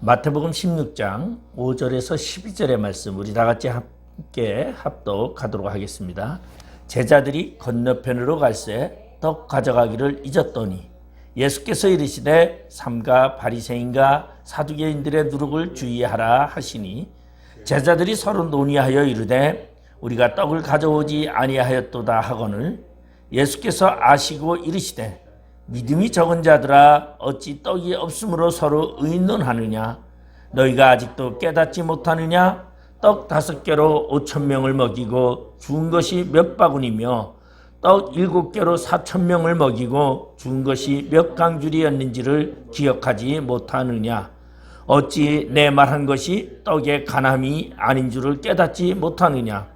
마태복음 16장 5절에서 12절의 말씀 우리 다 같이 함께 합독하도록 하겠습니다. 제자들이 건너편으로 갈새 떡 가져가기를 잊었더니 예수께서 이르시되 삼가 바리새인과 사두개인들의 누룩을 주의하라 하시니 제자들이 서로 논의하여 이르되 우리가 떡을 가져오지 아니하였도다 하거늘 예수께서 아시고 이르시되 믿음이 적은 자들아 어찌 떡이 없으므로 서로 의논하느냐 너희가 아직도 깨닫지 못하느냐 떡 5개로 5,000명을 먹이고 죽은 것이 몇 바구니며 떡 7개로 4,000명을 먹이고 죽은 것이 몇 강줄이었는지를 기억하지 못하느냐 어찌 내 말한 것이 떡의 간함이 아닌 줄을 깨닫지 못하느냐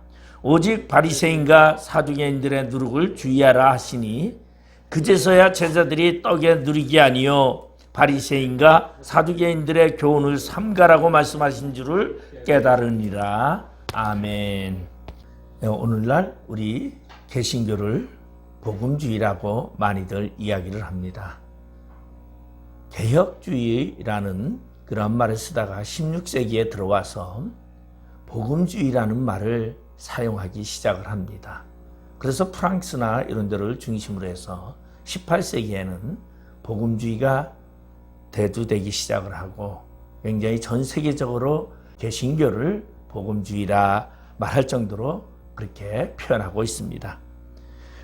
오직 바리새인과 사두개인들의 누룩을 주의하라 하시니 그제서야 제자들이 떡에 누리기 아니요 바리새인과 사두개인들의 교훈을 삼가라고 말씀하신 줄을 깨달으니라. 아멘. 오늘날 우리 개신교를 복음주의라고 많이들 이야기를 합니다. 개혁주의라는 그런 말을 쓰다가 16세기에 들어와서 복음주의라는 말을 사용하기 시작을 합니다. 그래서 프랑스나 이런 데를 중심으로 해서 18세기에는 복음주의가 대두되기 시작을 하고 굉장히 전 세계적으로 개신교를 복음주의라 말할 정도로 그렇게 표현하고 있습니다.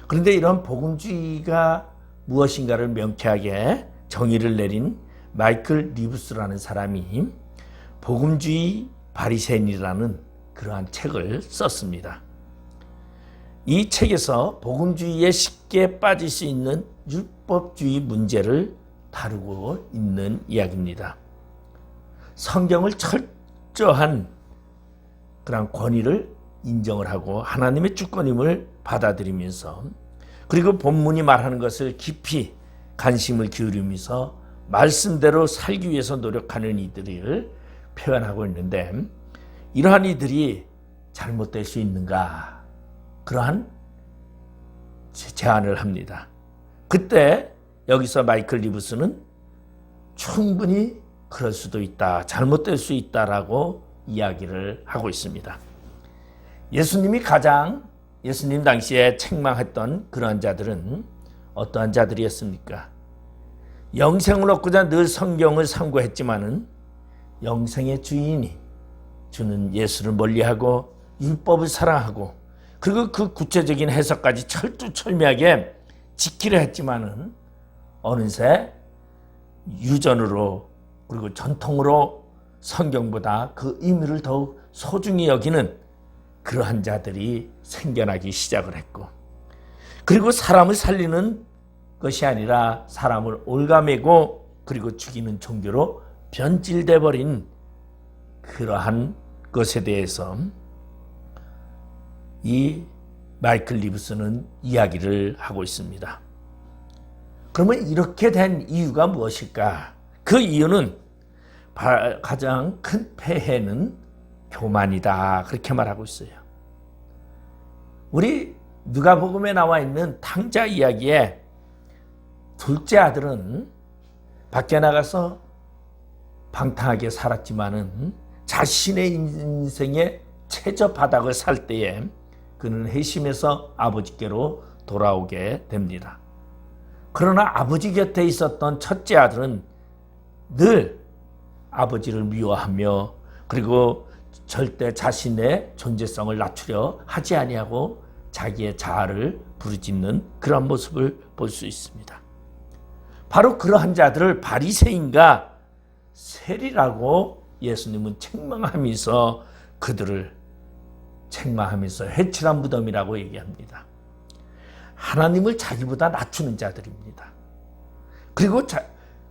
그런데 이런 복음주의가 무엇인가를 명쾌하게 정의를 내린 마이클 리브스라는 사람이 복음주의 바리새인이라는 그러한 책을 썼습니다. 이 책에서 복음주의에 쉽게 빠질 수 있는 율법주의 문제를 다루고 있는 이야기입니다. 성경을 철저한 그런 권위를 인정을 하고 하나님의 주권임을 받아들이면서 그리고 본문이 말하는 것을 깊이 관심을 기울이면서 말씀대로 살기 위해서 노력하는 이들을 표현하고 있는데 이러한 이들이 잘못될 수 있는가? 그러한 제안을 합니다. 그때 여기서 마이클 리브스는 충분히 그럴 수도 있다, 잘못될 수 있다라고 이야기를 하고 있습니다. 예수님 당시에 책망했던 그런 자들은 어떠한 자들이었습니까? 영생을 얻고자 늘 성경을 상고했지만은 영생의 주인이 주는 예수를 멀리하고 율법을 사랑하고 그리고 그 구체적인 해석까지 철두철미하게 지키려 했지만은 어느새 유전으로 그리고 전통으로 성경보다 그 의미를 더욱 소중히 여기는 그러한 자들이 생겨나기 시작을 했고 그리고 사람을 살리는 것이 아니라 사람을 올가매고 그리고 죽이는 종교로 변질돼 버린 그러한 것에 대해서 이 마이클 리브스는 이야기를 하고 있습니다. 그러면 이렇게 된 이유가 무엇일까? 그 이유는 가장 큰 폐해는 교만이다. 그렇게 말하고 있어요. 우리 누가복음에 나와 있는 탕자 이야기에 둘째 아들은 밖에 나가서 방탕하게 살았지만은 자신의 인생의 최저 바닥을 살 때에 그는 회심해서 아버지께로 돌아오게 됩니다. 그러나 아버지 곁에 있었던 첫째 아들은 늘 아버지를 미워하며 그리고 절대 자신의 존재성을 낮추려 하지 아니하고 자기의 자아를 부르짖는 그런 모습을 볼 수 있습니다. 바로 그러한 자들을 바리새인과 세리라고 예수님은 책망하면서 그들을 책망하면서 회칠한 무덤이라고 얘기합니다. 하나님을 자기보다 낮추는 자들입니다.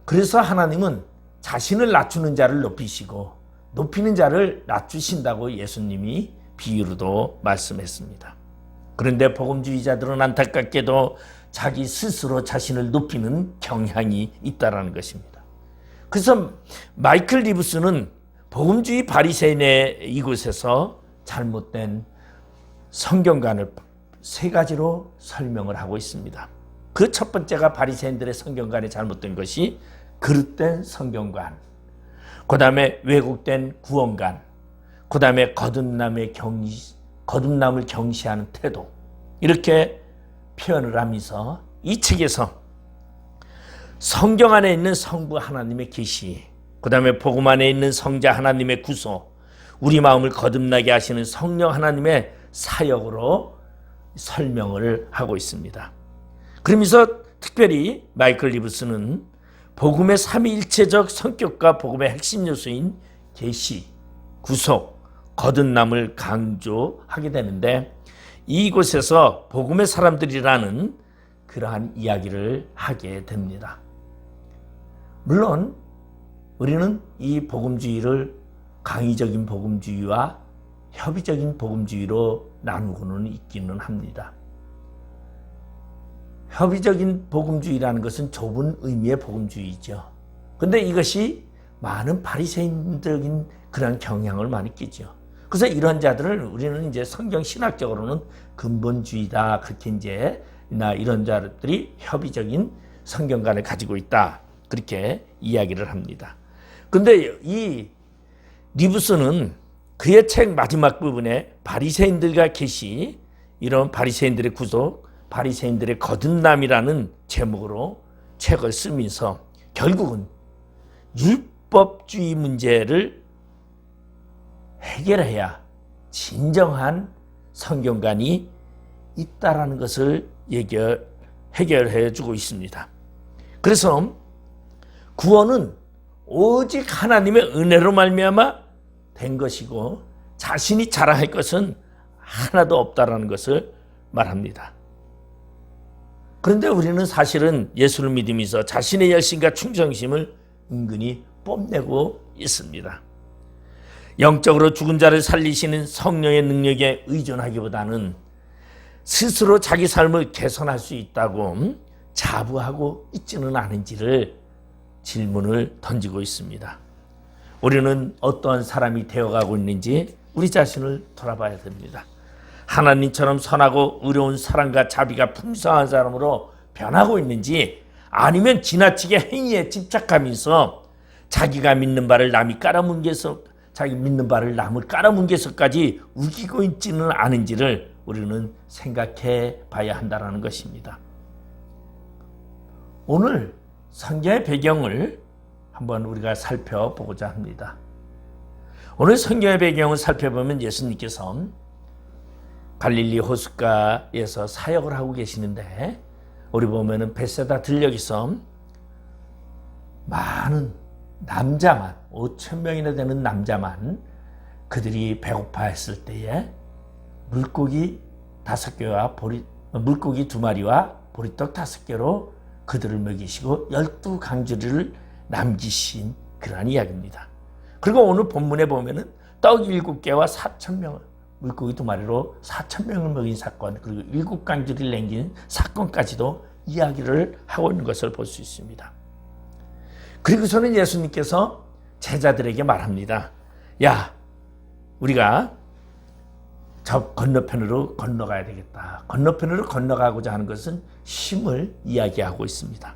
그래서 하나님은 자신을 낮추는 자를 높이시고 높이는 자를 낮추신다고 예수님이 비유로도 말씀했습니다. 그런데 복음주의자들은 안타깝게도 자기 스스로 자신을 높이는 경향이 있다는 것입니다. 그래서 마이클 리브스는 복음주의 바리새인의 이곳에서 잘못된 성경관을 3가지로 설명을 하고 있습니다. 그 첫 번째가 바리새인들의 성경관에 잘못된 것이 그릇된 성경관. 그 다음에 왜곡된 구원관, 그 다음에 거듭남을 경시하는 태도, 이렇게 표현을 하면서 이 책에서 성경 안에 있는 성부 하나님의 계시, 그 다음에 복음 안에 있는 성자 하나님의 구속, 우리 마음을 거듭나게 하시는 성령 하나님의 사역으로 설명을 하고 있습니다. 그러면서 특별히 마이클 리브스는 복음의 삼위일체적 성격과 복음의 핵심 요소인 계시, 구속, 거듭남을 강조하게 되는데, 이곳에서 복음의 사람들이라는 그러한 이야기를 하게 됩니다. 물론 우리는 이 복음주의를 강의적인 복음주의와 협의적인 복음주의로 나누고는 있기는 합니다. 협의적인 복음주의라는 것은 좁은 의미의 복음주의죠. 그런데 이것이 많은 바리새인적인 그런 경향을 많이 끼죠. 그래서 이런 자들을 우리는 이제 성경 신학적으로는 근본주의다, 그렇게 이제 이런 자들이 협의적인 성경관을 가지고 있다, 그렇게 이야기를 합니다. 그런데 이 리브스는 그의 책 마지막 부분에 바리새인들과 계시, 이런 바리새인들의 구속, 바리새인들의 거듭남이라는 제목으로 책을 쓰면서 결국은 율법주의 문제를 해결해야 진정한 성경관이 있다라는 것을 해결해 주고 있습니다. 그래서 구원은 오직 하나님의 은혜로 말미암아 된 것이고 자신이 자랑할 것은 하나도 없다라는 것을 말합니다. 그런데 우리는 사실은 예수를 믿으면서 자신의 열심과 충성심을 은근히 뽐내고 있습니다. 영적으로 죽은 자를 살리시는 성령의 능력에 의존하기보다는 스스로 자기 삶을 개선할 수 있다고 자부하고 있지는 않은지를 질문을 던지고 있습니다. 우리는 어떠한 사람이 되어가고 있는지 우리 자신을 돌아봐야 됩니다. 하나님처럼 선하고 의로운 사랑과 자비가 풍성한 사람으로 변하고 있는지, 아니면 지나치게 행위에 집착하면서 자기가 믿는 바를 남이 깔아뭉개서, 자기 믿는 바를 남을 깔아뭉개서까지 우기고 있지는 않은지를 우리는 생각해 봐야 한다는 것입니다. 오늘 성경의 배경을 한번 우리가 살펴보고자 합니다. 오늘 성경의 배경을 살펴보면 예수님께서 갈릴리 호숫가에서 사역을 하고 계시는데, 우리 보면은 벳세다 들녘에서 많은 남자만, 5,000명이나 되는 남자만, 그들이 배고파했을 때에 물고기 5개와 물고기 2마리와 보리떡 5개로 그들을 먹이시고 12강주리를 남기신 그러한 이야기입니다. 그리고 오늘 본문에 보면은 떡 7개와 4,000명을, 물고기 2마리로 4,000명을 먹인 사건, 그리고 7강주리를 남긴 사건까지도 이야기를 하고 있는 것을 볼 수 있습니다. 그리고서는 예수님께서 제자들에게 말합니다. 야, 우리가 저 건너편으로 건너가야 되겠다. 건너편으로 건너가고자 하는 것은 쉼을 이야기하고 있습니다.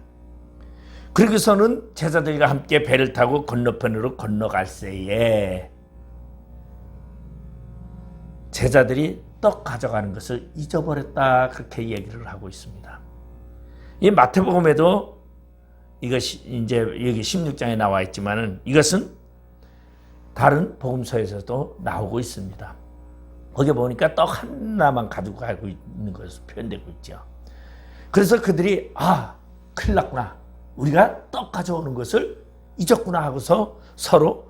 그리고서는 제자들과 함께 배를 타고 건너편으로 건너갈새에 제자들이 떡 가져가는 것을 잊어버렸다, 그렇게 얘기를 하고 있습니다. 이 마태복음에도 이것이 이제 여기 16장에 나와 있지만은 이것은 다른 복음서에서도 나오고 있습니다. 거기 보니까 떡 하나만 가지고 가고 있는 것으로 표현되고 있죠. 그래서 그들이 큰일 났구나, 우리가 떡 가져오는 것을 잊었구나 하고서 서로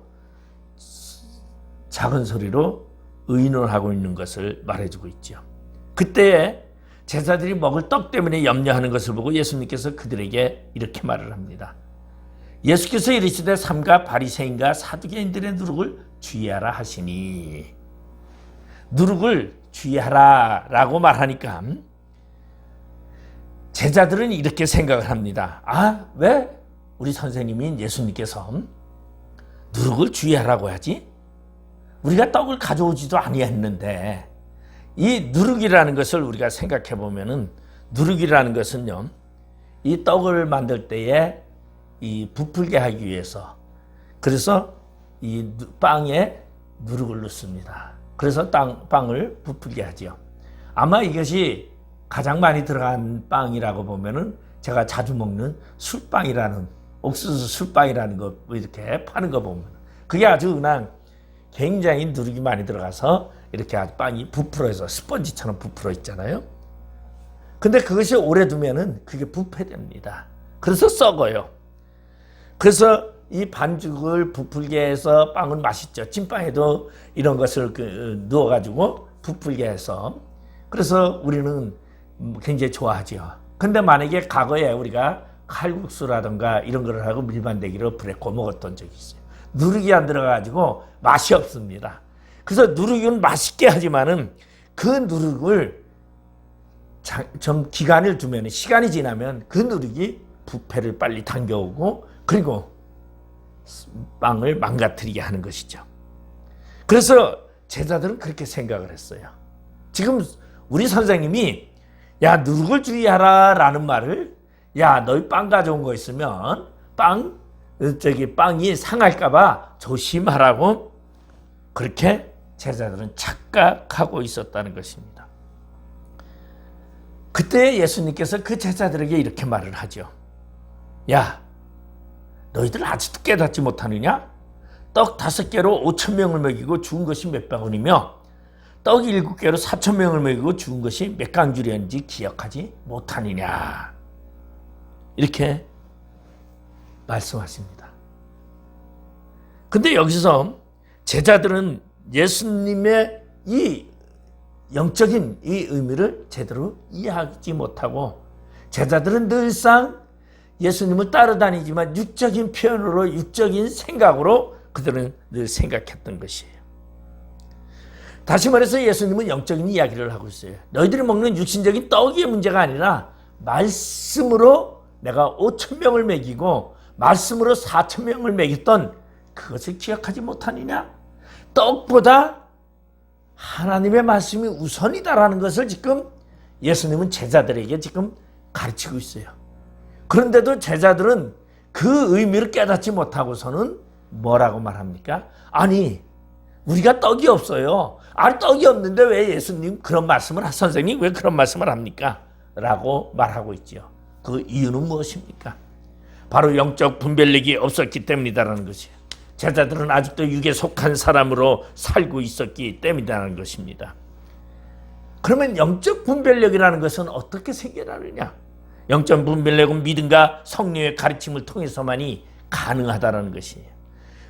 작은 소리로 의논하고 있는 것을 말해주고 있죠. 그때에 제자들이 먹을 떡 때문에 염려하는 것을 보고 예수님께서 그들에게 이렇게 말을 합니다. 예수께서 이르시되 삼가 바리새인과 사두개인들의 누룩을 주의하라 하시니, 누룩을 주의하라 라고 말하니까 제자들은 이렇게 생각을 합니다. 왜 우리 선생님인 예수님께서 누룩을 주의하라고 하지? 우리가 떡을 가져오지도 아니했는데. 이 누룩이라는 것을 우리가 생각해 보면은, 누룩이라는 것은요, 이 떡을 만들 때에 이 부풀게 하기 위해서, 그래서 이 빵에 누룩을 넣습니다. 그래서 빵을 부풀게 하죠. 아마 이것이 가장 많이 들어간 빵이라고 보면은 제가 자주 먹는 술빵이라는, 옥수수 술빵이라는 거 이렇게 파는 거 보면 그게 아주 그냥 굉장히 누룩이 많이 들어가서 이렇게 아주 빵이 부풀어서 스펀지처럼 부풀어 있잖아요. 근데 그것이 오래 두면은 그게 부패됩니다. 그래서 썩어요. 그래서 이 반죽을 부풀게 해서 빵은 맛있죠. 찐빵에도 이런 것을 넣어가지고 부풀게 해서, 그래서 우리는 굉장히 좋아하죠. 근데 만약에 과거에 우리가 칼국수라든가 이런 거를 하고 밀반대기로 불에 구워 먹었던 적이 있어요. 누룩이 안 들어가가지고 맛이 없습니다. 그래서 누룩은 맛있게 하지만은 그 누룩을 좀 기간을 두면, 시간이 지나면 그 누룩이 부패를 빨리 당겨오고 그리고 빵을 망가뜨리게 하는 것이죠. 그래서 제자들은 그렇게 생각을 했어요. 지금 우리 선생님이 야, 누룩을 주의하라 라는 말을, 야, 너희 빵 가져온 거 있으면 빵이 상할까봐 조심하라고 그렇게 제자들은 착각하고 있었다는 것입니다. 그때 예수님께서 그 제자들에게 이렇게 말을 하죠. 야, 너희들 아직도 깨닫지 못하느냐? 떡 5개로 5,000명을 먹이고 죽은 것이 몇 바구니며 떡 7개로 4,000명을 먹이고 죽은 것이 몇 강줄이었는지 기억하지 못하느냐? 이렇게 말씀하십니다. 근데 여기서 제자들은 예수님의 이 영적인 이 의미를 제대로 이해하지 못하고, 제자들은 늘상 예수님을 따라다니지만 육적인 표현으로, 육적인 생각으로 그들은 늘 생각했던 것이에요. 다시 말해서 예수님은 영적인 이야기를 하고 있어요. 너희들이 먹는 육신적인 떡의 문제가 아니라 말씀으로 내가 5,000명을 먹이고 말씀으로 4,000명을 먹였던 그것을 기억하지 못하느냐? 떡보다 하나님의 말씀이 우선이다라는 것을 지금 예수님은 제자들에게 지금 가르치고 있어요. 그런데도 제자들은 그 의미를 깨닫지 못하고서는 뭐라고 말합니까? 아니, 우리가 떡이 없어요. 아니, 떡이 없는데 왜 예수님 그런 말씀을, 선생님 왜 그런 말씀을 합니까? 라고 말하고 있죠. 그 이유는 무엇입니까? 바로 영적 분별력이 없었기 때문이다라는 것이에요. 제자들은 아직도 육에 속한 사람으로 살고 있었기 때문이라는 것입니다. 그러면 영적 분별력이라는 것은 어떻게 생겨나느냐? 영적 분별력은 믿음과 성령의 가르침을 통해서만이 가능하다는 것이에요.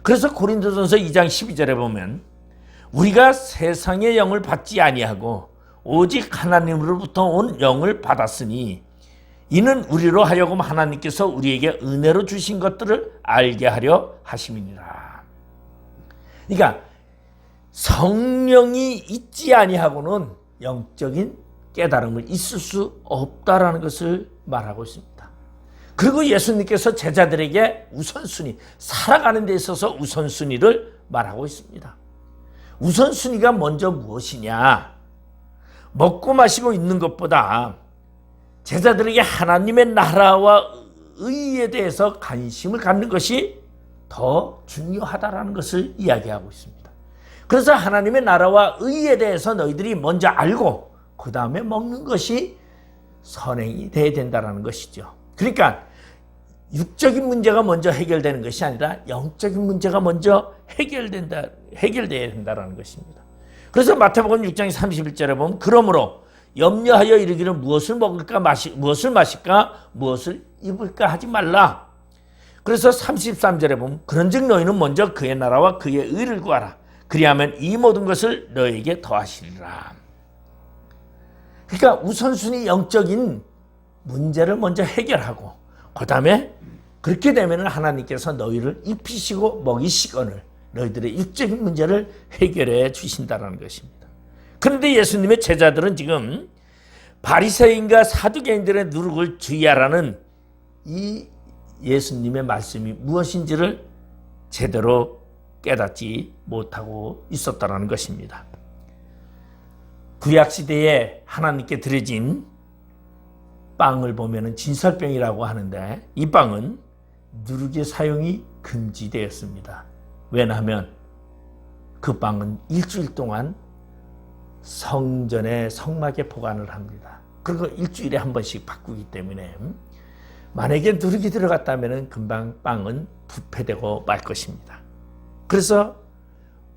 그래서 고린도전서 2장 12절에 보면 우리가 세상의 영을 받지 아니하고 오직 하나님으로부터 온 영을 받았으니 이는 우리로 하여금 하나님께서 우리에게 은혜로 주신 것들을 알게 하려 하심이니라. 그러니까 성령이 있지 아니하고는 영적인 깨달음을 있을 수 없다라는 것을 말하고 있습니다. 그리고 예수님께서 제자들에게 우선순위, 살아가는 데 있어서 우선순위를 말하고 있습니다. 우선순위가 먼저 무엇이냐? 먹고 마시고 있는 것보다 제자들에게 하나님의 나라와 의에 대해서 관심을 갖는 것이 더 중요하다라는 것을 이야기하고 있습니다. 그래서 하나님의 나라와 의에 대해서 너희들이 먼저 알고 그 다음에 먹는 것이 선행이 돼야 된다는 것이죠. 그러니까 육적인 문제가 먼저 해결되는 것이 아니라 영적인 문제가 먼저 해결돼야 된다는 것입니다. 그래서 마태복음 6장 31절에 보면 그러므로 염려하여 이르기를 무엇을 먹을까 무엇을 마실까 무엇을 입을까 하지 말라. 그래서 33절에 보면 그런즉 너희는 먼저 그의 나라와 그의 의를 구하라. 그리하면 이 모든 것을 너희에게 더하시리라. 그러니까 우선순위 영적인 문제를 먼저 해결하고 그 다음에 그렇게 되면 하나님께서 너희를 입히시고 먹이시거늘 너희들의 육적인 문제를 해결해 주신다는 것입니다. 그런데 예수님의 제자들은 지금 바리새인과 사두개인들의 누룩을 주의하라는 이 예수님의 말씀이 무엇인지를 제대로 깨닫지 못하고 있었다는 것입니다. 구약시대에 하나님께 드려진 빵을 보면 진설병이라고 하는데 이 빵은 누룩의 사용이 금지되었습니다. 왜냐하면 그 빵은 일주일 동안 성전의 성막에 보관을 합니다. 그리고 일주일에 한 번씩 바꾸기 때문에 만약에 누룩이 들어갔다면 금방 빵은 부패되고 말 것입니다. 그래서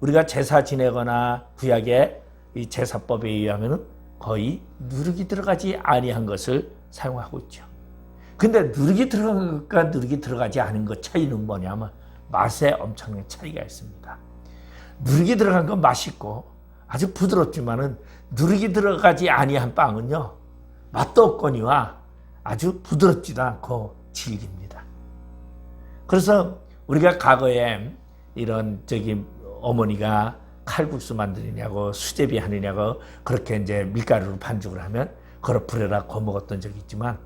우리가 제사 지내거나 구약의 이 제사법에 의하면 거의 누룩이 들어가지 아니한 것을 사용하고 있죠. 근데 누룩이 들어간 것과 누룩이 들어가지 않은 것 차이는 뭐냐면 맛에 엄청난 차이가 있습니다. 누룩이 들어간 건 맛있고 아주 부드럽지만은 누룩이 들어가지 아니한 빵은요 맛도 없거니와 아주 부드럽지도 않고 질깁니다. 그래서 우리가 과거에 이런 어머니가 칼국수 만드느냐고 수제비 하느냐고 그렇게 이제 밀가루로 반죽을 하면 그걸 불에다 구워 먹었던 적이 있지만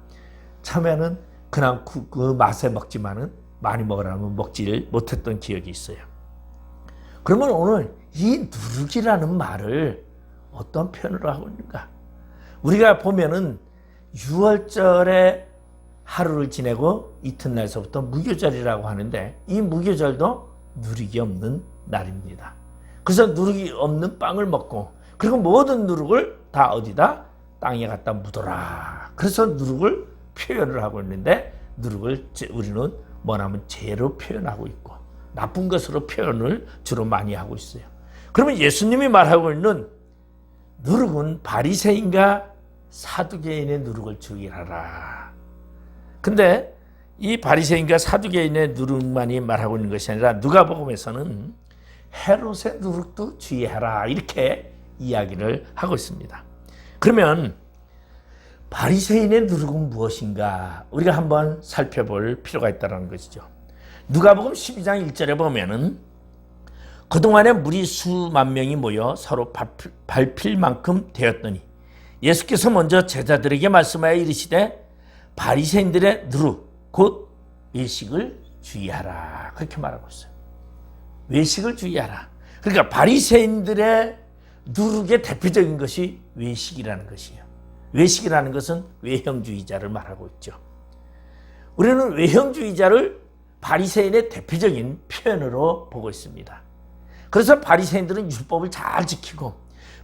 처음에는 그냥 그 맛에 먹지만은 많이 먹으라면 먹지를 못했던 기억이 있어요. 그러면 오늘 이 누룩이라는 말을 어떤 표현으로 하고 있는가? 우리가 보면은 6월절에 하루를 지내고 이튿날서부터 무교절이라고 하는데 이 무교절도 누룩이 없는 날입니다. 그래서 누룩이 없는 빵을 먹고 그리고 모든 누룩을 다 어디다? 땅에 갖다 묻어라. 그래서 누룩을 표현을 하고 있는데 누룩을 우리는 뭐냐면 죄로 표현하고 있고 나쁜 것으로 표현을 주로 많이 하고 있어요. 그러면 예수님이 말하고 있는 누룩은 바리새인과 사두개인의 누룩을 주의하라. 근데 이 바리새인과 사두개인의 누룩만이 말하고 있는 것이 아니라 누가복음에서는 헤롯의 누룩도 주의하라 이렇게 이야기를 하고 있습니다. 그러면 바리새인의 누룩은 무엇인가 우리가 한번 살펴볼 필요가 있다는 것이죠. 누가복음 12장 1절에 보면은 그동안에 무리 수만 명이 모여 서로 밟힐 만큼 되었더니 예수께서 먼저 제자들에게 말씀하여 이르시되 바리새인들의 누룩 곧 외식을 주의하라 그렇게 말하고 있어요. 외식을 주의하라. 그러니까 바리새인들의 누룩의 대표적인 것이 외식이라는 것이에요. 외식이라는 것은 외형주의자를 말하고 있죠. 우리는 외형주의자를 바리새인의 대표적인 표현으로 보고 있습니다. 그래서 바리새인들은 율법을 잘 지키고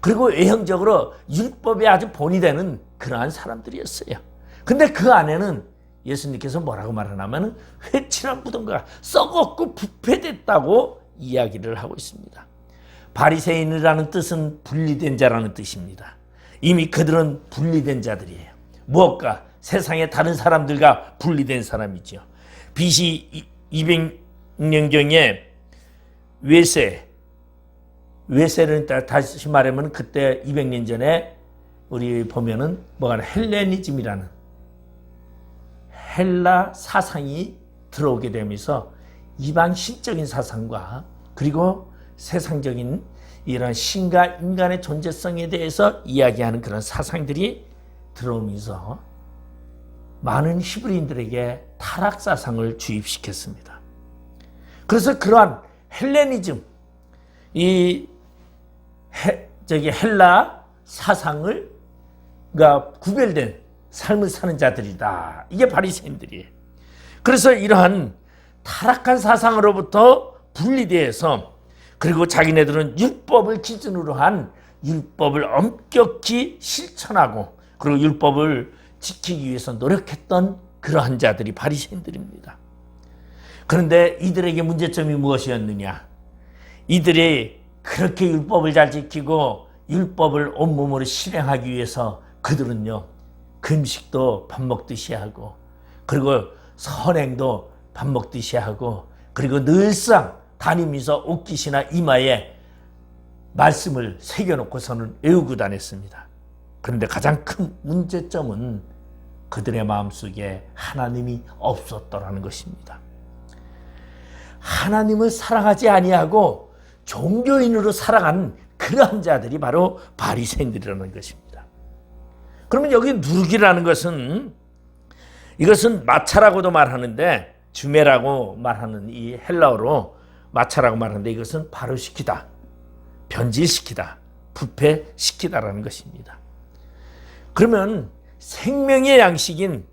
그리고 외형적으로 율법에 아주 본이 되는 그러한 사람들이었어요. 근데 그 안에는 예수님께서 뭐라고 말하냐면 회칠한 무덤과 썩었고 부패됐다고 이야기를 하고 있습니다. 바리새인이라는 뜻은 분리된 자라는 뜻입니다. 이미 그들은 분리된 자들이에요. 무엇과? 세상의 다른 사람들과 분리된 사람이죠. BC 200년경에 외세는 다시 말하면 그때 200년 전에 우리 보면은 뭐가 헬레니즘이라는 헬라 사상이 들어오게 되면서 이방 신적인 사상과 그리고 세상적인 이런 신과 인간의 존재성에 대해서 이야기하는 그런 사상들이 들어오면서 많은 히브리인들에게 타락 사상을 주입시켰습니다. 그래서 그러한 헬레니즘, 헬라 사상을 구별된 삶을 사는 자들이다. 이게 바리새인들이에요. 그래서 이러한 타락한 사상으로부터 분리되어서 그리고 자기네들은 율법을 기준으로 한 율법을 엄격히 실천하고 그리고 율법을 지키기 위해서 노력했던 그러한 자들이 바리새인들입니다. 그런데 이들에게 문제점이 무엇이었느냐? 이들이 그렇게 율법을 잘 지키고 율법을 온몸으로 실행하기 위해서 그들은요 금식도 밥 먹듯이 하고 그리고 선행도 밥 먹듯이 하고 그리고 늘상 다니면서 옷깃이나 이마에 말씀을 새겨놓고서는 외우고 다녔습니다. 그런데 가장 큰 문제점은 그들의 마음속에 하나님이 없었더라는 것입니다. 하나님을 사랑하지 아니하고 종교인으로 살아간 그러한 자들이 바로 바리새인들이라는 것입니다. 그러면 여기 누룩이라는 것은 이것은 마차라고도 말하는데 주메라고 말하는 이 헬라어로 마차라고 말하는데 이것은 발효시키다, 변질시키다, 부패시키다라는 것입니다. 그러면 생명의 양식인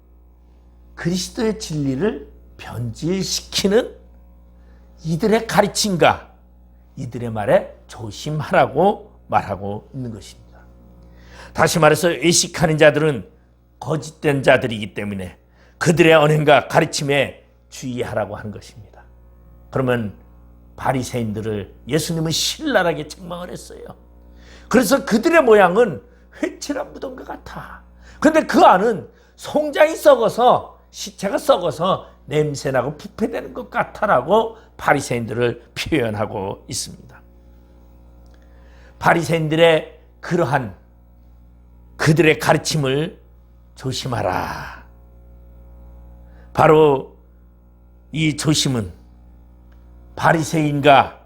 그리스도의 진리를 변질시키는 이들의 가르침과 이들의 말에 조심하라고 말하고 있는 것입니다. 다시 말해서 외식하는 자들은 거짓된 자들이기 때문에 그들의 언행과 가르침에 주의하라고 하는 것입니다. 그러면 바리새인들을 예수님은 신랄하게 책망을 했어요. 그래서 그들의 모양은 회칠한 무덤과 같아. 그런데 그 안은 송장이 썩어서, 시체가 썩어서 냄새나고 부패되는 것 같아라고 바리새인들을 표현하고 있습니다. 바리새인들의 그러한 그들의 가르침을 조심하라. 바로 이 조심은 바리새인과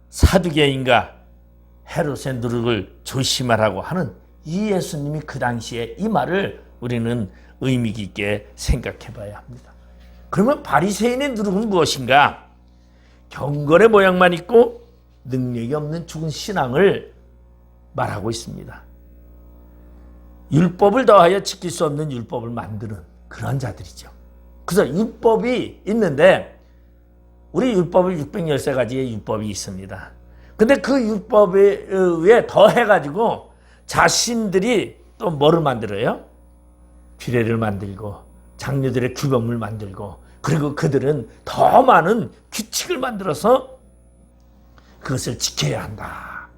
사두개인과 헤롯의 누룩을 조심하라고 하는 이 예수님이 그 당시에 이 말을 우리는 의미 깊게 생각해 봐야 합니다. 그러면 바리새인의 누룩은 무엇인가? 경건의 모양만 있고 능력이 없는 죽은 신앙을 말하고 있습니다. 율법을 더하여 지킬 수 없는 율법을 만드는 그런 자들이죠. 그래서 율법이 있는데 우리 율법은 613가지의 율법이 있습니다. 근데 그 율법에 더해가지고 자신들이 또 뭐를 만들어요? 규례를 만들고 장로들의 규범을 만들고 그리고 그들은 더 많은 규칙을 만들어서 그것을 지켜야 한다.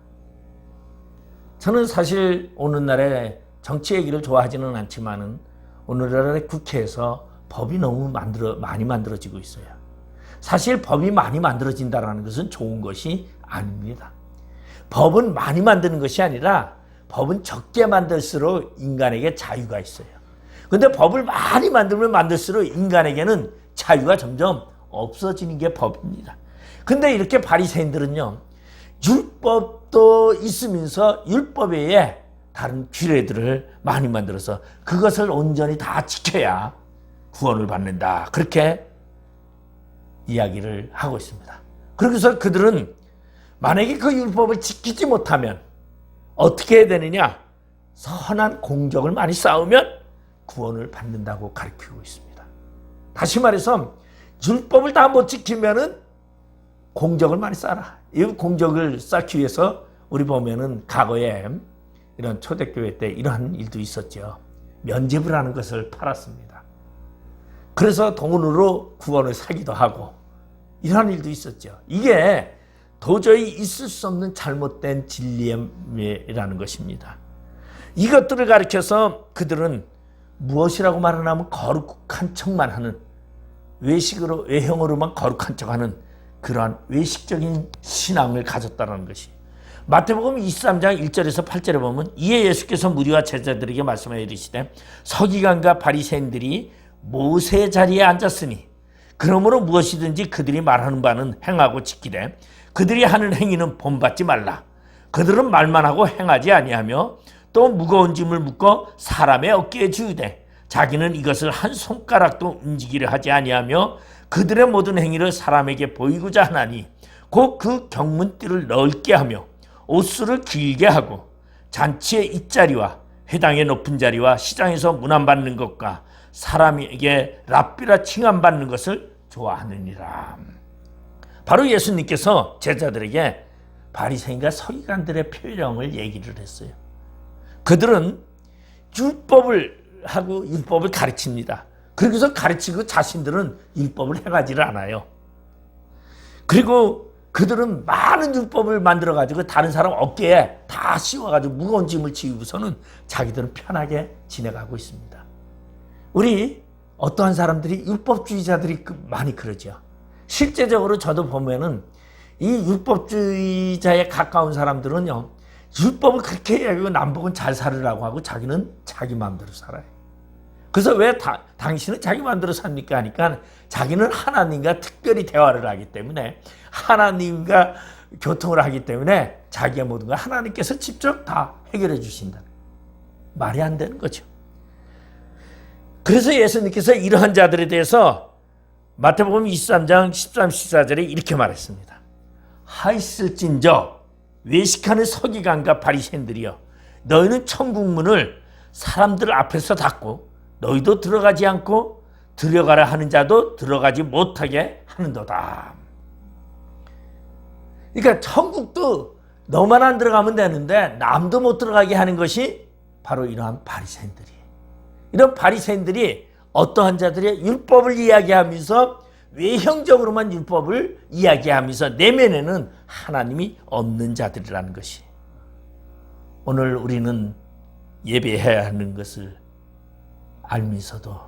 저는 사실 오늘날에 정치 얘기를 좋아하지는 않지만은 오늘날의 국회에서 법이 너무 많이 만들어지고 있어요. 사실 법이 많이 만들어진다는 것은 좋은 것이 아닙니다. 법은 많이 만드는 것이 아니라 법은 적게 만들수록 인간에게 자유가 있어요. 그런데 법을 많이 만들면 만들수록 인간에게는 자유가 점점 없어지는 게 법입니다. 근데 이렇게 바리새인들은요, 율법도 있으면서 율법 외에 다른 규례들을 많이 만들어서 그것을 온전히 다 지켜야 구원을 받는다. 그렇게 이야기를 하고 있습니다. 그래서 그들은 만약에 그 율법을 지키지 못하면 어떻게 해야 되느냐? 선한 공적을 많이 쌓으면 구원을 받는다고 가르치고 있습니다. 다시 말해서 율법을 다 못 지키면은 공적을 많이 쌓아라. 이 공적을 쌓기 위해서 우리 보면은 과거에 이런 초대교회 때 이러한 일도 있었죠. 면죄부를 하는 것을 팔았습니다. 그래서 돈으로 구원을 사기도 하고 이러한 일도 있었죠. 이게 도저히 있을 수 없는 잘못된 진리라는 것입니다. 이것들을 가리켜서 그들은 무엇이라고 말하냐면 거룩한 척만 하는 외식으로 외형으로만 거룩한 척하는 그러한 외식적인 신앙을 가졌다는 것이 마태복음 23장 1절에서 8절에 보면 이에 예수께서 무리와 제자들에게 말씀하여 이르시되 서기관과 바리새인들이 모세 자리에 앉았으니 그러므로 무엇이든지 그들이 말하는 바는 행하고 지키되 그들이 하는 행위는 본받지 말라. 그들은 말만 하고 행하지 아니하며 또 무거운 짐을 묶어 사람의 어깨에 지우되 자기는 이것을 한 손가락도 움직이려 하지 아니하며 그들의 모든 행위를 사람에게 보이고자 하나니 곧 그 경문띠를 넓게 하며 옷수를 길게 하고 잔치의 잇자리와 회당의 높은 자리와 시장에서 문안받는 것과 사람에게 랍비라 칭함받는 것을 좋아하느니라. 바로 예수님께서 제자들에게 바리새인과 서기관들의 표령을 얘기를 했어요. 그들은 율법을 하고 율법을 가르칩니다. 그래서 가르치고 자신들은 율법을 행하지를 않아요. 그리고 그들은 많은 율법을 만들어가지고 다른 사람 어깨에 다 씌워가지고 무거운 짐을 지우고서는 자기들은 편하게 지내가고 있습니다. 우리 어떠한 사람들이 율법주의자들이 많이 그러죠. 실제적으로 저도 보면은 이 율법주의자에 가까운 사람들은요, 율법을 그렇게 얘기하고 남복은 잘 살으라고 하고 자기는 자기 마음대로 살아요. 그래서 왜 당신은 자기 마음대로 삽니까 하니까 자기는 하나님과 특별히 대화를 하기 때문에 하나님과 교통을 하기 때문에 자기의 모든 걸 하나님께서 직접 다 해결해 주신다. 말이 안 되는 거죠. 그래서 예수님께서 이러한 자들에 대해서 마태복음 23장 13, 14절에 이렇게 말했습니다. 하있을진저 외식하는 서기관과 바리새인들이여 너희는 천국문을 사람들 앞에서 닫고 너희도 들어가지 않고 들어가라 하는 자도 들어가지 못하게 하는도다. 그러니까 천국도 너만 안 들어가면 되는데 남도 못 들어가게 하는 것이 바로 이러한 바리새인들이에요. 이런 바리새인들이 어떠한 자들의 율법을 이야기하면서 외형적으로만 율법을 이야기하면서 내면에는 하나님이 없는 자들이라는 것이, 오늘 우리는 예배해야 하는 것을 알면서도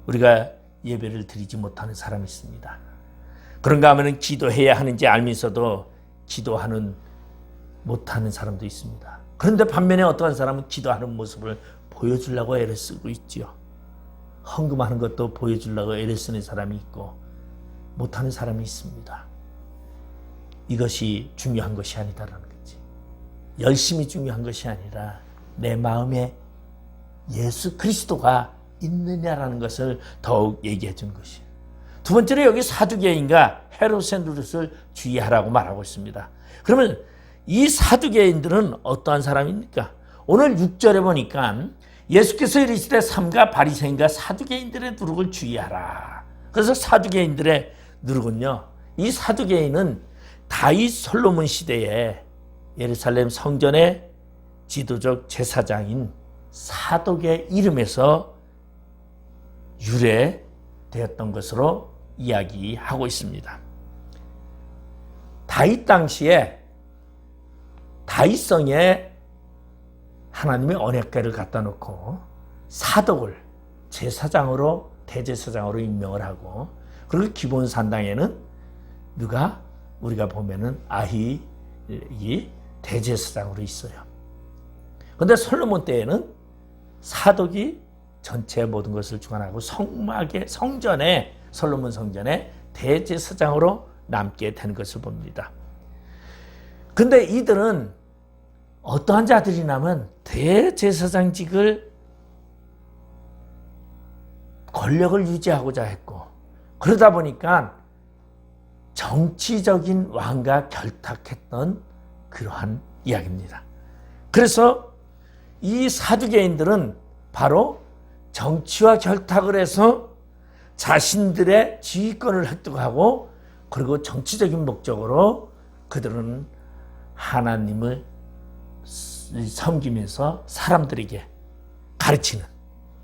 우리가 예배를 드리지 못하는 사람이 있습니다. 그런가 하면 기도해야 하는지 알면서도 기도하는 못하는 사람도 있습니다. 그런데 반면에 어떠한 사람은 기도하는 모습을 보여주려고 애를 쓰고 있지요. 헌금하는 것도 보여주려고 애를 쓰는 사람이 있고 못하는 사람이 있습니다. 이것이 중요한 것이 아니다라는 거지. 열심히 중요한 것이 아니라 내 마음에 예수 그리스도가 있느냐라는 것을 더욱 얘기해 준 것이에요. 두 번째로 여기 사두개인과 헤롯의 주의하라고 말하고 있습니다. 그러면 이 사두개인들은 어떠한 사람입니까? 오늘 6절에 보니까 예수께서 이르시되 삼가 바리새인과 사두개인들의 누룩을 주의하라. 그래서 사두개인들의 누룩은요, 이 사두개인은 다윗 솔로몬 시대에 예루살렘 성전의 지도적 제사장인 사독의 이름에서 유래되었던 것으로 이야기하고 있습니다. 다윗 당시에 다윗성에 하나님의 언약궤를 갖다 놓고 사독을 제사장으로, 대제사장으로 임명을 하고, 그리고 기본 산당에는 누가, 우리가 보면은 아히이 대제사장으로 있어요. 그런데 솔로몬 때에는 사독이 전체 모든 것을 주관하고 성막의 성전에, 솔로몬 성전에 대제사장으로 남게 된 것을 봅니다. 근데 이들은 어떠한 자들이냐면 대제사장직을 권력을 유지하고자 했고, 그러다 보니까 정치적인 왕과 결탁했던 그러한 이야기입니다. 그래서 이 사두개인들은 바로 정치와 결탁을 해서 자신들의 지휘권을 획득하고, 그리고 정치적인 목적으로 그들은 하나님을 섬기면서 사람들에게 가르치는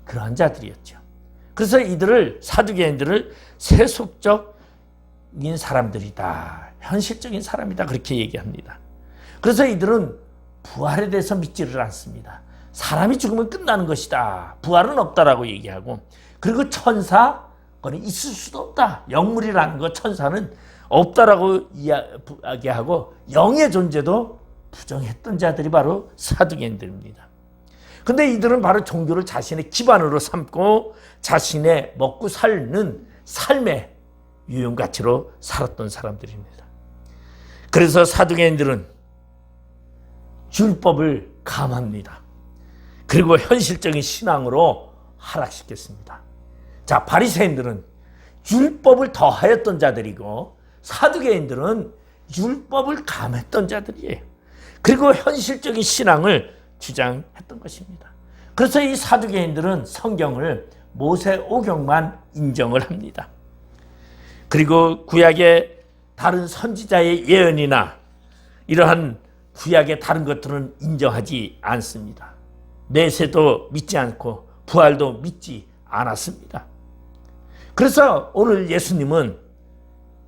그러한 자들이었죠. 그래서 이들을, 사두개인들을 세속적인 사람들이다, 현실적인 사람이다, 그렇게 얘기합니다. 그래서 이들은 부활에 대해서 믿지를 않습니다. 사람이 죽으면 끝나는 것이다, 부활은 없다라고 얘기하고, 그리고 천사, 그거는 있을 수도 없다, 영물이라는 것, 천사는 없다라고 이야기하고 영의 존재도 부정했던 자들이 바로 사두개인들입니다. 근데 이들은 바로 종교를 자신의 기반으로 삼고 자신의 먹고 사는 삶의 유용가치로 살았던 사람들입니다. 그래서 사두개인들은 율법을 감합니다. 그리고 현실적인 신앙으로 하락시켰습니다. 자, 바리새인들은 율법을 더하였던 자들이고 사두개인들은 율법을 감했던 자들이에요. 그리고 현실적인 신앙을 주장했던 것입니다. 그래서 이 사두개인들은 성경을 모세오경만 인정을 합니다. 그리고 구약의 다른 선지자의 예언이나 이러한 구약의 다른 것들은 인정하지 않습니다. 내세도 믿지 않고 부활도 믿지 않았습니다. 그래서 오늘 예수님은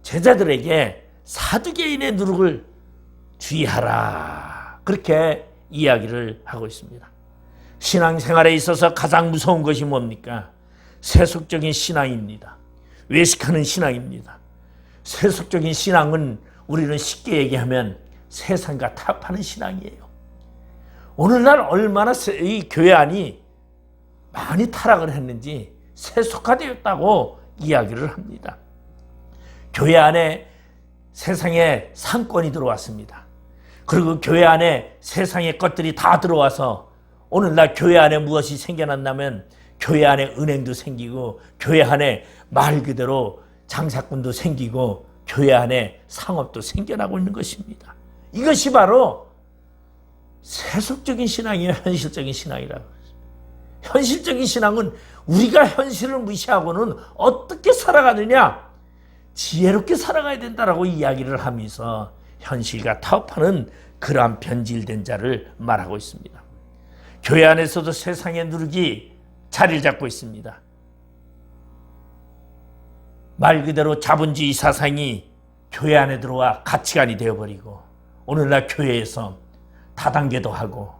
제자들에게 사두개인의 누룩을 주의하라, 그렇게 이야기를 하고 있습니다. 신앙생활에 있어서 가장 무서운 것이 뭡니까? 세속적인 신앙입니다. 외식하는 신앙입니다. 세속적인 신앙은 우리는 쉽게 얘기하면 세상과 타협하는 신앙이에요. 오늘날 얼마나 이 교회 안이 많이 타락을 했는지 세속화되었다고 이야기를 합니다. 교회 안에 세상의 상권이 들어왔습니다. 그리고 교회 안에 세상의 것들이 다 들어와서 오늘날 교회 안에 무엇이 생겨났냐면 교회 안에 은행도 생기고 교회 안에 말 그대로 장사꾼도 생기고 교회 안에 상업도 생겨나고 있는 것입니다. 이것이 바로 세속적인 신앙이에요. 현실적인 신앙이라고. 현실적인 신앙은 우리가 현실을 무시하고는 어떻게 살아가느냐, 지혜롭게 살아가야 된다라고 이야기를 하면서 현실과 타협하는 그러한 변질된 자를 말하고 있습니다. 교회 안에서도 세상의 누룩이 자리를 잡고 있습니다. 말 그대로 자본주의 사상이 교회 안에 들어와 가치관이 되어버리고 오늘날 교회에서 다단계도 하고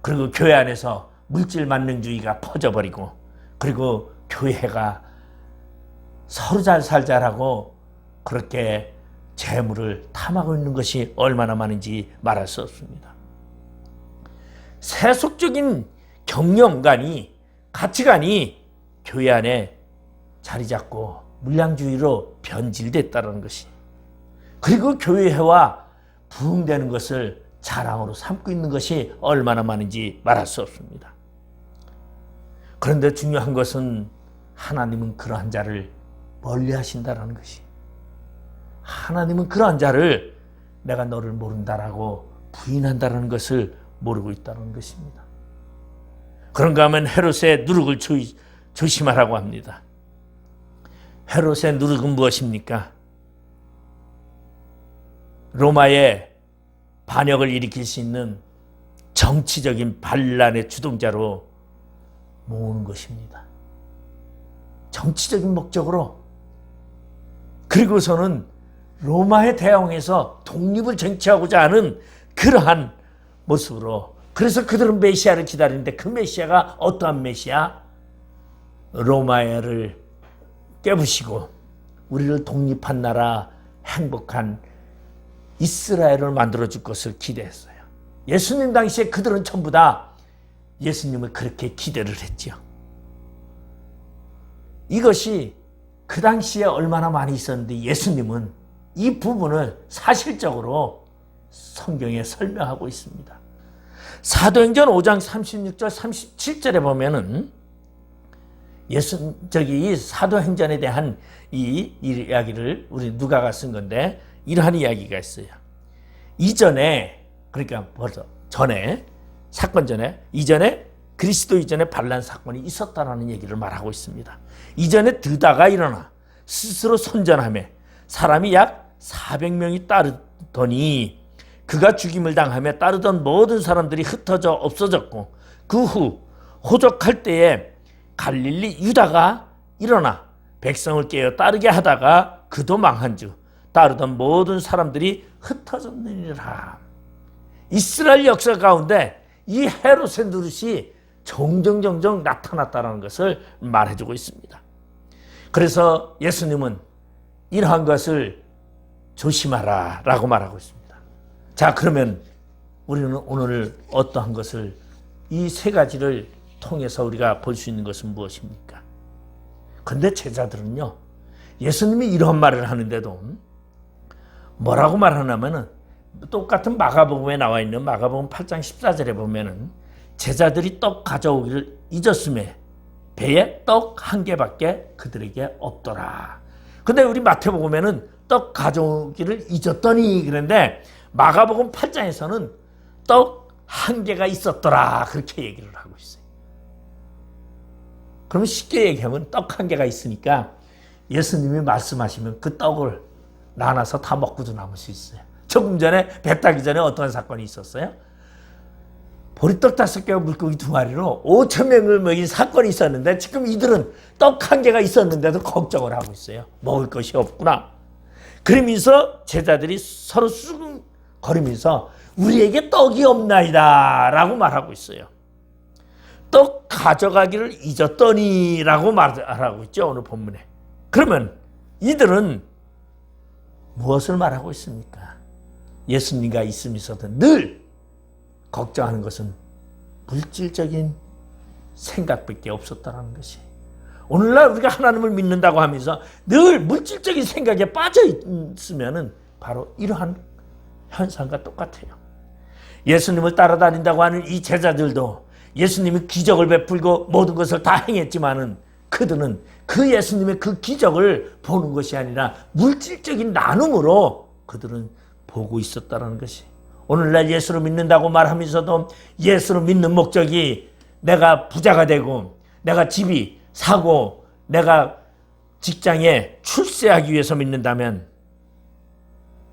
그리고 교회 안에서 물질 만능주의가 퍼져버리고 그리고 교회가 서로 잘 살자라고 그렇게 재물을 탐하고 있는 것이 얼마나 많은지 말할 수 없습니다. 세속적인 경영관이 가치관이 교회 안에 자리 잡고 물량주의로 변질됐다는 것이 그리고 교회와 부흥되는 것을 자랑으로 삼고 있는 것이 얼마나 많은지 말할 수 없습니다. 그런데 중요한 것은 하나님은 그러한 자를 멀리 하신다는 것이 하나님은 그러한 자를 내가 너를 모른다라고 부인한다는 것을 모르고 있다는 것입니다. 그런가 하면 헤롯의 누룩을 조심하라고 합니다. 헤롯의 누룩은 무엇입니까? 로마의 반역을 일으킬 수 있는 정치적인 반란의 주동자로 모으는 것입니다. 정치적인 목적으로 그리고서는 로마의 대왕에서 독립을 쟁취하고자 하는 그러한 모습으로 그래서 그들은 메시아를 기다리는데 그 메시아가 어떠한 메시아? 로마를 깨부시고 우리를 독립한 나라 행복한 이스라엘을 만들어줄 것을 기대했어요. 예수님 당시에 그들은 전부 다 예수님을 그렇게 기대를 했죠. 이것이 그 당시에 얼마나 많이 있었는데 예수님은 이 부분을 사실적으로 성경에 설명하고 있습니다. 사도행전 5장 36절 37절에 보면은 이 사도행전에 대한 이 이야기를 우리 누가가 쓴 건데 이러한 이야기가 있어요. 이전에 그러니까 벌써 전에 사건 전에 이전에 그리스도 이전에 반란 사건이 있었다라는 얘기를 말하고 있습니다. 이전에 드다가 일어나 스스로 선전하며 사람이 약 400명이 따르더니 그가 죽임을 당하며 따르던 모든 사람들이 흩어져 없어졌고 그 후 호적할 때에 갈릴리 유다가 일어나 백성을 깨어 따르게 하다가 그도 망한즉 따르던 모든 사람들이 흩어졌느니라. 이스라엘 역사 가운데 이 헤롯의 누룩이 종종 나타났다는 것을 말해주고 있습니다. 그래서 예수님은 이러한 것을 조심하라 라고 말하고 있습니다. 자, 그러면 우리는 오늘 어떠한 것을 이 세 가지를 통해서 우리가 볼 수 있는 것은 무엇입니까? 그런데 제자들은요, 예수님이 이런 말을 하는데도 뭐라고 말하냐면은 똑같은 마가복음에 나와 있는 마가복음 8장 14절에 보면은 제자들이 떡 가져오기를 잊었음에 배에 떡 한 개밖에 그들에게 없더라. 근데 우리 마태복음에는 떡 가져오기를 잊었더니 그런데 마가복음 8장에서는 떡 한 개가 있었더라. 그렇게 얘기를 하고 있어요. 그러면 쉽게 얘기하면 떡 한 개가 있으니까 예수님이 말씀하시면 그 떡을 나눠서 다 먹고도 남을 수 있어요. 조금 전에 배 타기 전에 어떤 사건이 있었어요? 보리떡 5개와 물고기 2마리로 5,000명을 먹인 사건이 있었는데 지금 이들은 떡 한 개가 있었는데도 걱정을 하고 있어요. 먹을 것이 없구나. 그러면서 제자들이 서로 수근거리면서 우리에게 떡이 없나이다 라고 말하고 있어요. 떡 가져가기를 잊었더니 라고 말하고 있죠. 오늘 본문에. 그러면 이들은 무엇을 말하고 있습니까? 예수님과 있으면서도 늘 걱정하는 것은 물질적인 생각밖에 없었다는 것이. 오늘날 우리가 하나님을 믿는다고 하면서 늘 물질적인 생각에 빠져 있으면 바로 이러한 현상과 똑같아요. 예수님을 따라다닌다고 하는 이 제자들도 예수님이 기적을 베풀고 모든 것을 다 행했지만은 그들은 그 예수님의 그 기적을 보는 것이 아니라 물질적인 나눔으로 그들은 보고 있었다는 것이. 오늘날 예수를 믿는다고 말하면서도 예수를 믿는 목적이 내가 부자가 되고 내가 집이 사고 내가 직장에 출세하기 위해서 믿는다면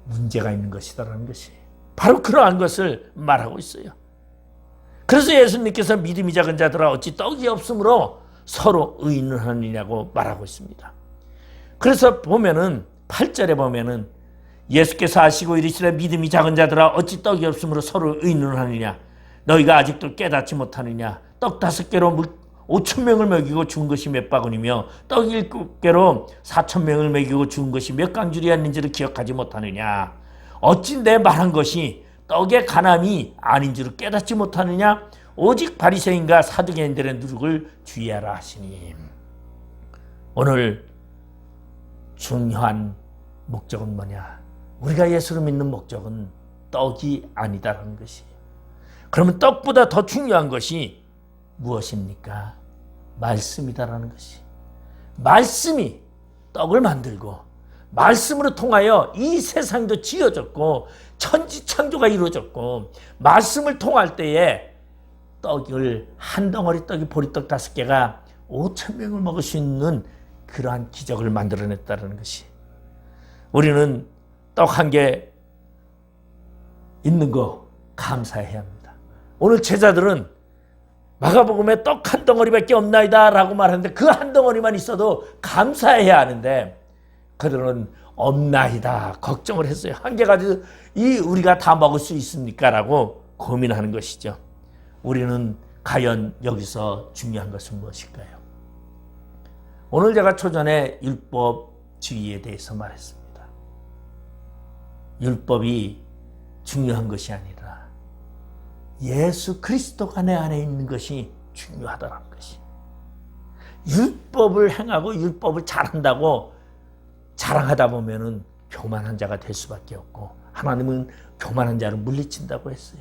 문제가 있는 것이다라는 것이 바로 그러한 것을 말하고 있어요. 그래서 예수님께서 믿음이 작은 자들아 어찌 떡이 없으므로 서로 의논하느냐고 말하고 있습니다. 그래서 보면은 8절에 보면은 예수께서 하시고 이르시되 믿음이 작은 자들아 어찌 떡이 없으므로 서로 의논하느냐 너희가 아직도 깨닫지 못하느냐 떡 5개로 5,000명을 먹이고 죽은 것이 몇 바구니며 떡 7개로 4,000명을 먹이고 죽은 것이 몇 강줄이었는지를 기억하지 못하느냐 어찌 내 말한 것이 떡의 간함이 아닌 줄을 깨닫지 못하느냐 오직 바리새인과 사두개인들의 누룩을 주의하라 하시니 오늘 중요한 목적은 뭐냐 우리가 예수를 믿는 목적은 떡이 아니다라는 것이에요. 그러면 떡보다 더 중요한 것이 무엇입니까? 말씀이다라는 것이 말씀이 떡을 만들고 말씀으로 통하여 이 세상도 지어졌고 천지창조가 이루어졌고 말씀을 통할 때에 떡을 한 덩어리 떡이 보리떡 5개가 5,000명을 먹을 수 있는 그러한 기적을 만들어냈다는 것이 우리는 떡 1개 있는 거 감사해야 합니다. 오늘 제자들은 마가복음에 떡 1덩어리밖에 없나이다 라고 말하는데 그 한 덩어리만 있어도 감사해야 하는데 그들은 없나이다 걱정을 했어요. 1개 가지고 우리가 다 먹을 수 있습니까? 라고 고민하는 것이죠. 우리는 과연 여기서 중요한 것은 무엇일까요? 오늘 제가 초전에 율법주의에 대해서 말했습니다. 율법이 중요한 것이 아니라 예수 그리스도가 내 안에 있는 것이 중요하다는 것이 율법을 행하고 율법을 잘한다고 자랑하다 보면은 교만한 자가 될 수밖에 없고 하나님은 교만한 자를 물리친다고 했어요.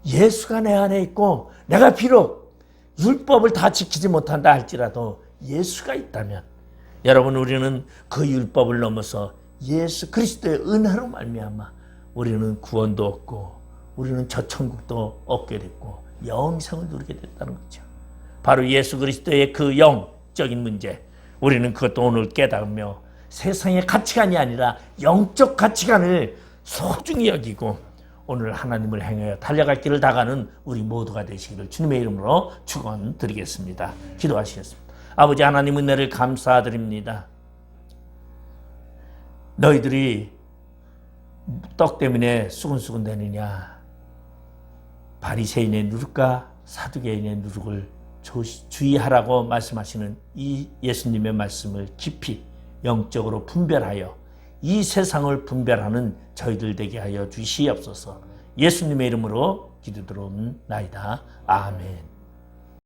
예수가 내 안에 있고 내가 비록 율법을 다 지키지 못한다 할지라도 예수가 있다면 여러분 우리는 그 율법을 넘어서 예수 그리스도의 은혜로 말미암아 우리는 구원도 얻고 우리는 저 천국도 얻게 됐고 영생을 누리게 됐다는 거죠. 바로 예수 그리스도의 그 영적인 문제 우리는 그것도 오늘 깨달으며 세상의 가치관이 아니라 영적 가치관을 소중히 여기고 오늘 하나님을 행하여 달려갈 길을 다가는 우리 모두가 되시기를 주님의 이름으로 축원드리겠습니다. 기도하시겠습니다. 아버지 하나님 은혜를 감사드립니다. 너희들이 떡 때문에 수근수근 되느냐 바리새인의 누룩과 사두개인의 누룩을 주의하라고 말씀하시는 이 예수님의 말씀을 깊이 영적으로 분별하여 이 세상을 분별하는 저희들 되게 하여 주시옵소서. 예수님의 이름으로 기도드리옵나이다. 아멘.